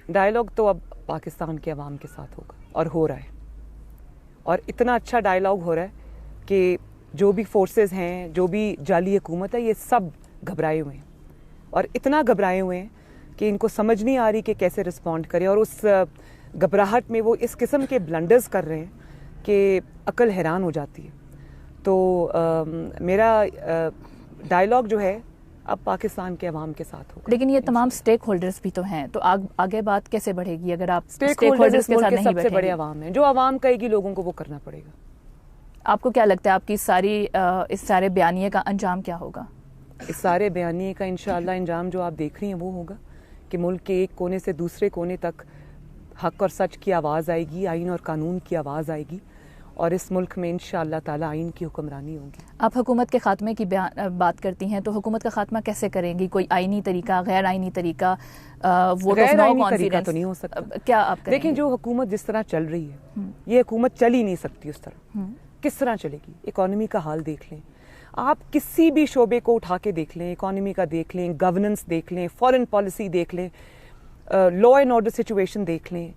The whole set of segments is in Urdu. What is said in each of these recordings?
ڈائلاگ تو اب پاکستان کے عوام کے ساتھ ہوگا اور ہو رہا ہے, اور اتنا اچھا ڈائلاگ ہو رہا ہے کہ جو بھی فورسز ہیں, جو بھی جعلی حکومت ہے, یہ سب گھبرائے ہوئے ہیں, اور اتنا گھبرائے ہوئے ہیں کہ ان کو سمجھ نہیں آ رہی کہ کیسے رسپونڈ کرے, اور اس گھبراہٹ میں وہ اس قسم کے بلنڈرز کر رہے ہیں کہ عقل حیران ہو جاتی ہے. تو میرا ڈائلاگ جو ہے اب پاکستان کے عوام کے ساتھ ہوگا. لیکن یہ تمام سٹیک ہولڈرز بھی تو ہیں, تو آگے بات کیسے بڑھے گی اگر آپ سٹیک ہولڈرز کے ساتھ نہیں بیٹھیں گے؟ سب سے بڑے عوام ہیں, جو عوام کہے گی لوگوں کو وہ کرنا پڑے گا. آپ کو کیا لگتا ہے آپ کی اس سارے بیانیے کا انجام کیا ہوگا؟ اس سارے بیانیے کا انشاءاللہ انجام جو آپ دیکھ رہی ہیں وہ ہوگا کہ ملک کے ایک کونے سے دوسرے کونے تک حق اور سچ کی آواز آئے گی, آئین اور قانون کی آواز آئے گی, اور اس ملک میں انشاءاللہ تعالی آئین کی حکمرانی ہوگی. آپ حکومت کے خاتمے کی بات کرتی ہیں, تو حکومت کا خاتمہ کیسے کریں گی؟ کوئی آئینی طریقہ, غیر آئینی طریقہ, ووٹ آف نو کانفیڈنس تو نہیں ہو سکتا. کیا آپ کریں گے؟ لیکن جو حکومت جس طرح چل رہی ہے, یہ حکومت چل ہی نہیں سکتی اس طرح. کس طرح چلے گی؟ اکانومی کا حال دیکھ لیں آپ, کسی بھی شعبے کو اٹھا کے دیکھ لیں, اکانومی کا دیکھ لیں, گورننس دیکھ لیں, فارن پالیسی دیکھ لیں, لا اینڈ آرڈر سچویشن دیکھ لیں,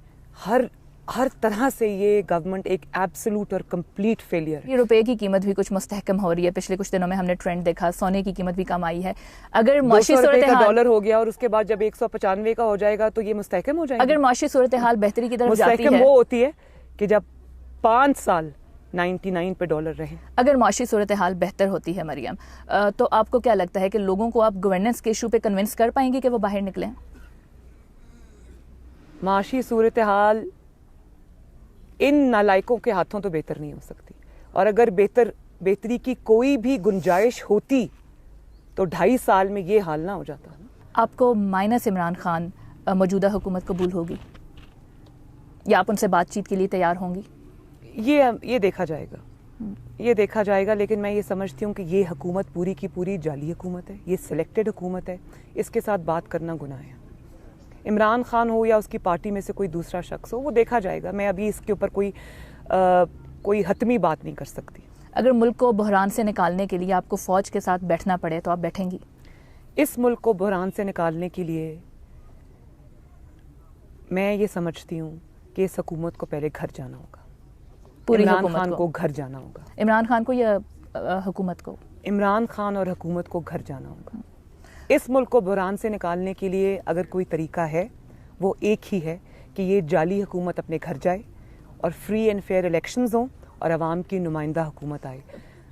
ہر طرح سے یہ گورنمنٹ ایک ایبسولوٹ اور کمپلیٹ فیلئر. یہ روپے کی قیمت بھی کچھ مستحکم ہو رہی ہے, پچھلے کچھ دنوں میں ہم نے ٹرینڈ دیکھا, سونے کی قیمت بھی کم آئی ہے. اگر معاشی صورتحال ڈالر ہو گیا اور اس کے بعد جب 195 کا ہو جائے گا تو یہ مستحکم ہو جائے گا. اگر معاشی صورتحال بہتری کی طرف جاتی ہے, مستحکم وہ ہوتی ہے کہ جب 5 سال 99 پہ ڈالر رہے. اگر معاشی صورتحال بہتر ہوتی ہے مریم, تو آپ کو کیا لگتا ہے کہ لوگوں کو آپ گورننس کے ایشو پہ کنونس کر پائیں گے کہ وہ باہر نکلیں؟ معاشی صورتحال ان نالائکوں کے ہاتھوں تو بہتر نہیں ہو سکتی, اور اگر بہتری کی کوئی بھی گنجائش ہوتی تو 2.5 سال میں یہ حال نہ ہو جاتا. آپ کو مائنس عمران خان موجودہ حکومت قبول ہوگی, یا آپ ان سے بات چیت کے لیے تیار ہوں گی؟ یہ دیکھا جائے گا, یہ دیکھا جائے گا. لیکن میں یہ سمجھتی ہوں کہ یہ حکومت پوری کی پوری جعلی حکومت ہے, یہ سلیکٹڈ حکومت ہے, اس کے ساتھ بات کرنا گناہ ہے. عمران خان ہو یا اس کی پارٹی میں سے کوئی دوسرا شخص ہو, وہ دیکھا جائے گا. میں ابھی اس کے اوپر کوئی حتمی بات نہیں کر سکتی. اگر ملک کو بحران سے نکالنے کے لیے آپ کو فوج کے ساتھ بیٹھنا پڑے تو آپ بیٹھیں گی؟ اس ملک کو بحران سے نکالنے کے لیے میں یہ سمجھتی ہوں کہ اس حکومت کو پہلے گھر جانا ہوگا. عمران خان کو گھر جانا ہوگا. عمران خان کو یا حکومت کو؟ عمران خان اور حکومت کو گھر جانا ہوگا. اس ملک کو بحران سے نکالنے کے لیے اگر کوئی طریقہ ہے وہ ایک ہی ہے کہ یہ جعلی حکومت اپنے گھر جائے اور فری اینڈ فیئر الیکشنز ہوں اور عوام کی نمائندہ حکومت آئے.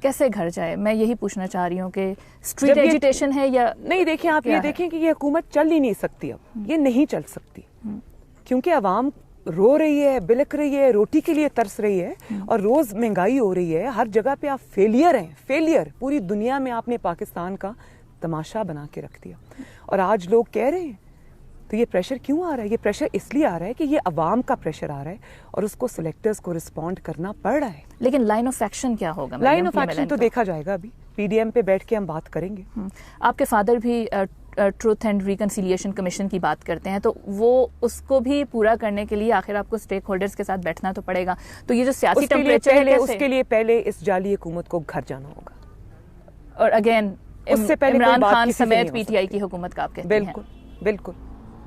کیسے گھر جائے؟ میں یہی پوچھنا چاہ رہی ہوں کہ اسٹریٹ ایجیٹیشن ہے یا نہیں. دیکھیں آپ یہ دیکھیں کہ یہ حکومت چل ہی نہیں سکتی, اب یہ نہیں چل سکتی, کیونکہ عوام رو رہی ہے, بلک رہی ہے, روٹی کے لیے ترس رہی ہے, اور روز مہنگائی ہو رہی ہے. ہر جگہ پہ آپ فیلئر ہیں, فیلئر. پوری دنیا میں آپ نے پاکستان کا تماشا بنا کے رکھ دیا, اور آج لوگ کہہ رہے ہیں. تو یہ پریشر کیوں آ رہا ہے؟ یہ پریشر اس لیے آ رہا ہے کہ یہ عوام کا پریشر آ رہا ہے اور اس کو سلیکٹرز کو رسپونڈ کرنا پڑ رہا ہے. لیکن لائن آف ایکشن کیا ہوگا؟ لائن آف ایکشن تو دیکھا جائے گا. ابھی پی ڈی ایم پہ بیٹھ کے ہم بات کریں گے. آپ کے فادر بھی ٹروتھ اینڈ ریکنسیلیشن کمیشن کی بات کرتے ہیں, تو وہ اس کو بھی پورا کرنے کے لیے آخر آپ کو اسٹیک ہولڈرز کے ساتھ بیٹھنا تو پڑے گا. تو یہ جو سیاسی ٹیمپریچر ہے, اس کے لیے پہلے اس جعلی حکومت کو گھر جانا ہوگا. اور اگین اس سے پہلے عمران خان سمیت پی ٹی آئی کی حکومت کا آپ کہتے ہیں. بالکل بالکل.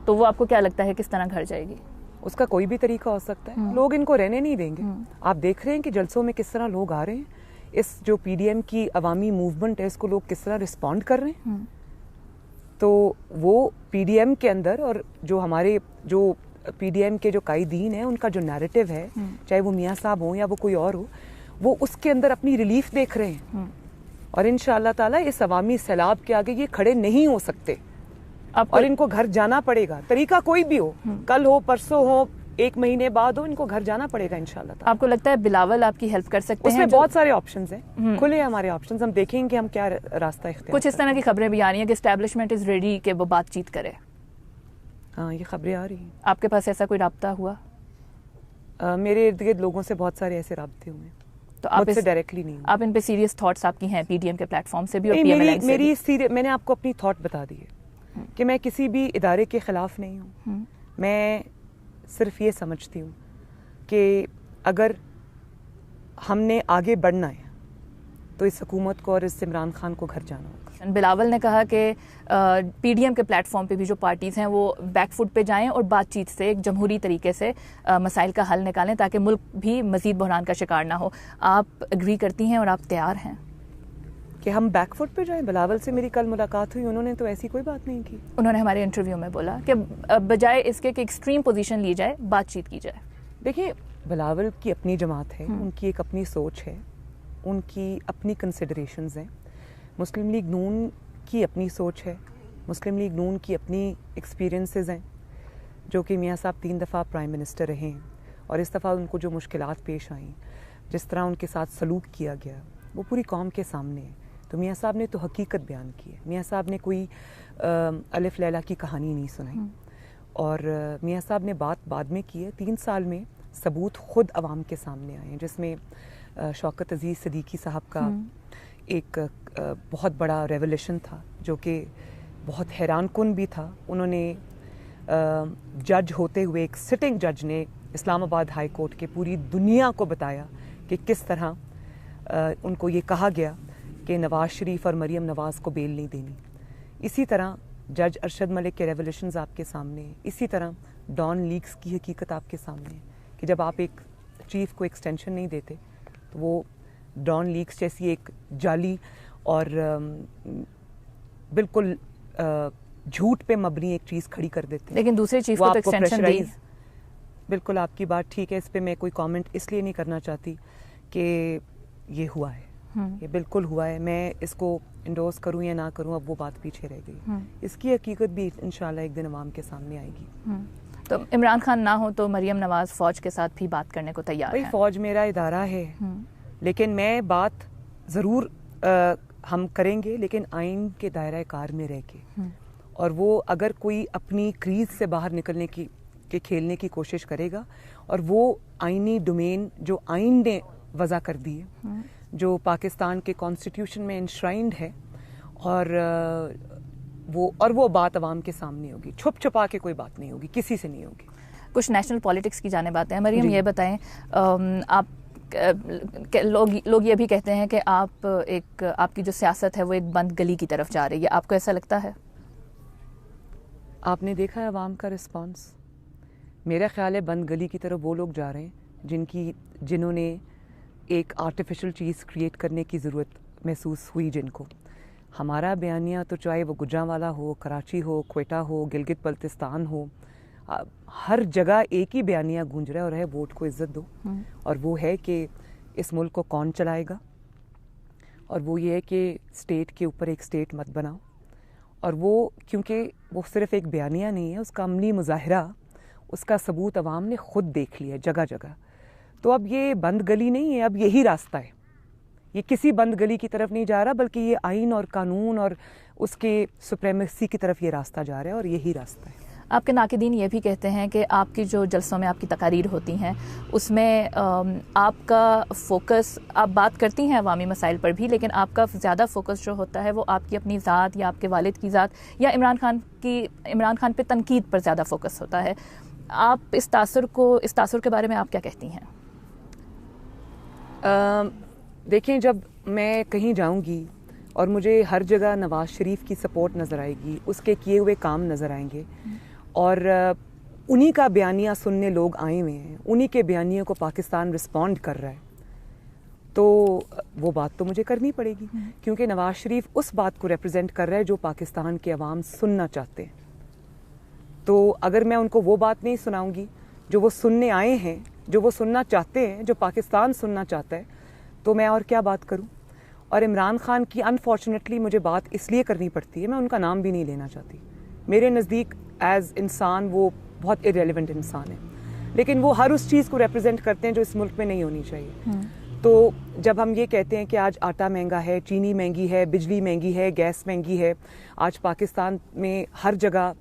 تو وہ آپ کو کیا لگتا ہے کس طرح گھر جائے گی؟ اس کا کوئی بھی طریقہ ہو سکتا ہے. لوگ ان کو رہنے نہیں دیں گے. آپ دیکھ رہے ہیں کہ جلسوں میں کس طرح لوگ آ رہے ہیں. اس جو پی ڈی ایم کی عوامی موومنٹ ہے, اس کو لوگ کس طرح رسپونڈ کر رہے ہیں. تو وہ پی ڈی ایم کے اندر, اور جو پی ڈی ایم کے جو قائدین ہیں, ان کا جو نیریٹو ہے, چاہے وہ میاں صاحب ہوں یا وہ کوئی اور ہو, وہ اس کے اندر اپنی ریلیف دیکھ رہے ہیں. اور انشاءاللہ تعالی اس عوامی سیلاب کے آگے یہ کھڑے نہیں ہو سکتے, اور ان کو گھر جانا پڑے گا. طریقہ کوئی بھی ہو, کل ہو, پرسوں ہو, 1 مہینے بعد ہو, ان کو گھر جانا پڑے گا انشاءاللہ تعالی. آپ کو لگتا ہے بلاول آپ کی ہیلپ کر سکتے ہیں؟ اس میں بہت سارے آپشنز ہیں, کھلے ہیں ہمارے آپشنز. ہم دیکھیں گے ہم کیا راستہ اختیار. کچھ اس طرح کی خبریں بھی آ رہی ہیں کہ اسٹیبلشمنٹ از ریڈی کہ وہ بات چیت کرے. ہاں, یہ خبریں آ رہی ہیں. آپ کے پاس ایسا کوئی رابطہ ہوا؟ میرے ارد گرد لوگوں سے بہت سارے ایسے رابطے ہوئے ہیں. تو آپ سے ڈائریکٹلی نہیں. آپ ان پہ سیریس تھاٹس آپ کی ہیں پی ڈی ایم کے پلیٹ فارم سے بھی اور پی ایم ایل این سے بھی؟ میں نے آپ کو اپنی تھاٹ بتا دی ہے کہ میں کسی بھی ادارے کے خلاف نہیں ہوں. میں صرف یہ سمجھتی ہوں کہ اگر ہم نے آگے بڑھنا ہے تو اس حکومت کو اور اس عمران خان کو گھر جانا ہوگا. بلاول نے کہا کہ پی ڈی ایم کے پلیٹ فارم پہ بھی جو پارٹیز ہیں وہ بیک فٹ پہ جائیں اور بات چیت سے ایک جمہوری طریقے سے مسائل کا حل نکالیں تاکہ ملک بھی مزید بحران کا شکار نہ ہو. آپ اگری کرتی ہیں اور آپ تیار ہیں کہ ہم بیک فٹ پہ جائیں؟ بلاول سے میری کل ملاقات ہوئی, انہوں نے تو ایسی کوئی بات نہیں کی. انہوں نے ہمارے انٹرویو میں بولا کہ بجائے اس کے کہ ایکسٹریم پوزیشن لی جائے, بات چیت کی جائے. دیکھیے, بلاول کی اپنی جماعت ہے, ان کی ایک اپنی سوچ ہے, ان کی اپنی کنسیڈریشنز ہیں. مسلم لیگ نون کی اپنی سوچ ہے, مسلم لیگ نون کی اپنی ایکسپیرینسز ہیں, جو کہ میاں صاحب 3 دفعہ پرائم منسٹر رہے ہیں, اور اس دفعہ ان کو جو مشکلات پیش آئیں, جس طرح ان کے ساتھ سلوک کیا گیا, وہ پوری قوم کے سامنے ہے. تو میاں صاحب نے تو حقیقت بیان کی ہے. میاں صاحب نے کوئی الف لیلا کی کہانی نہیں سنائی, اور میاں صاحب نے بات بعد میں کی ہے. 3 سال میں ثبوت خود عوام کے سامنے آئے ہیں, جس میں شوکت عزیز صدیقی صاحب کا ایک بہت بڑا ریولیشن تھا, جو کہ بہت حیران کن بھی تھا. انہوں نے جج ہوتے ہوئے, ایک سٹنگ جج نے اسلام آباد ہائی کورٹ کے پوری دنیا کو بتایا کہ کس طرح ان کو یہ کہا گیا کہ نواز شریف اور مریم نواز کو بیل نہیں دینی. اسی طرح جج ارشد ملک کے ریولیشنز آپ کے سامنے ہیں. اسی طرح ڈان لیگز کی حقیقت آپ کے سامنے ہے کہ جب آپ ایک چیف کو ایکسٹینشن نہیں دیتے تو وہ ڈان لیگز جیسی ایک جعلی اور بالکل جھوٹ پہ مبنی ایک چیز کھڑی کر دیتے ہیں. لیکن دوسرے چیف کو تو ایکسٹینشن دی. بالکل آپ کی بات ٹھیک ہے, اس پہ میں کوئی کامنٹ اس لیے نہیں کرنا چاہتی کہ یہ ہوا ہے, یہ بالکل ہوا ہے. میں اس کو انڈورس کروں یا نہ کروں, اب وہ بات پیچھے رہ گئی. اس کی حقیقت بھی انشاءاللہ ایک دن عوام کے سامنے آئے گی. تو عمران خان نہ ہو تو مریم نواز فوج کے ساتھ بھی بات کرنے کو تیار ہے. فوج میرا ادارہ ہے, لیکن میں بات ضرور ہم کریں گے, لیکن آئین کے دائرہ کار میں رہ کے. اور وہ اگر کوئی اپنی کریز سے باہر نکلنے کی کھیلنے کی کوشش کرے گا, اور وہ آئینی ڈومین جو آئین نے وضع کر دی ہے, جو پاکستان کے کانسٹیٹیوشن میں انشرائنڈ ہے, اور وہ بات عوام کے سامنے ہوگی. چھپ چھپا کے کوئی بات نہیں ہوگی, کسی سے نہیں ہوگی. کچھ نیشنل پالیٹکس کی جانب آتے ہیں. مریم, یہ بتائیں, آپ لوگ یہ بھی کہتے ہیں کہ آپ کی جو سیاست ہے وہ ایک بند گلی کی طرف جا رہی ہے. آپ کو ایسا لگتا ہے؟ آپ نے دیکھا ہے عوام کا رسپانس. میرا خیال ہے بند گلی کی طرف وہ لوگ جا رہے ہیں جنہوں نے ایک آرٹیفیشل چیز کریٹ کرنے کی ضرورت محسوس ہوئی. جن کو ہمارا بیانیہ, تو چاہے وہ گجرانوالہ ہو, کراچی ہو, کوئٹہ ہو, گلگت بلتستان ہو, ہر جگہ ایک ہی بیانیہ گونج رہا ہے, اور ہے ووٹ کو عزت دو. اور وہ ہے کہ اس ملک کو کون چلائے گا, اور وہ یہ ہے کہ اسٹیٹ کے اوپر ایک اسٹیٹ مت بناؤ. اور وہ کیونکہ وہ صرف ایک بیانیہ نہیں ہے, اس کا عملی مظاہرہ, اس کا ثبوت عوام نے خود دیکھ لیا جگہ جگہ. تو اب یہ بند گلی نہیں ہے, اب یہی راستہ ہے. یہ کسی بند گلی کی طرف نہیں جا رہا, بلکہ یہ آئین اور قانون اور اس کے سپریمیسی کی طرف یہ راستہ جا رہا ہے, اور یہی راستہ ہے. آپ کے ناقدین یہ بھی کہتے ہیں کہ آپ کی جو جلسوں میں آپ کی تقاریر ہوتی ہیں اس میں آپ کا فوکس, آپ بات کرتی ہیں عوامی مسائل پر بھی, لیکن آپ کا زیادہ فوکس جو ہوتا ہے وہ آپ کی اپنی ذات یا آپ کے والد کی ذات یا عمران خان پہ تنقید پر زیادہ فوکس ہوتا ہے. آپ اس تاثر کے بارے میں آپ کیا کہتی ہیں؟ دیکھیں, جب میں کہیں جاؤں گی اور مجھے ہر جگہ نواز شریف کی سپورٹ نظر آئے گی, اس کے کیے ہوئے کام نظر آئیں گے, اور انہی کا بیانیہ سننے لوگ آئے ہوئے ہیں, انہی کے بیانیے کو پاکستان رسپونڈ کر رہا ہے, تو وہ بات تو مجھے کرنی پڑے گی, کیونکہ نواز شریف اس بات کو ریپرزینٹ کر رہا ہے جو پاکستان کے عوام سننا چاہتے ہیں. تو اگر میں ان کو وہ بات نہیں سناؤں گی جو وہ سننے آئے ہیں, جو وہ سننا چاہتے ہیں, جو پاکستان سننا چاہتا ہے, تو میں اور کیا بات کروں. اور عمران خان کی انفارچونیٹلی مجھے بات اس لیے کرنی پڑتی ہے, میں ان کا نام بھی نہیں لینا چاہتی. میرے نزدیک ایز انسان وہ بہت ارریلیونٹ انسان ہے, لیکن وہ ہر اس چیز کو ریپرزینٹ کرتے ہیں جو اس ملک میں نہیں ہونی چاہیے. تو جب ہم یہ کہتے ہیں کہ آج آٹا مہنگا ہے, چینی مہنگی ہے, بجلی مہنگی ہے, گیس مہنگی ہے, آج پاکستان میں ہر جگہ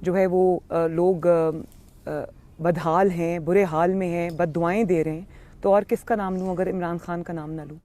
جو ہے وہ لوگ بدحال ہیں, برے حال میں ہیں, بد دعائیں دے رہے ہیں, تو اور کس کا نام لوں اگر عمران خان کا نام نہ لوں.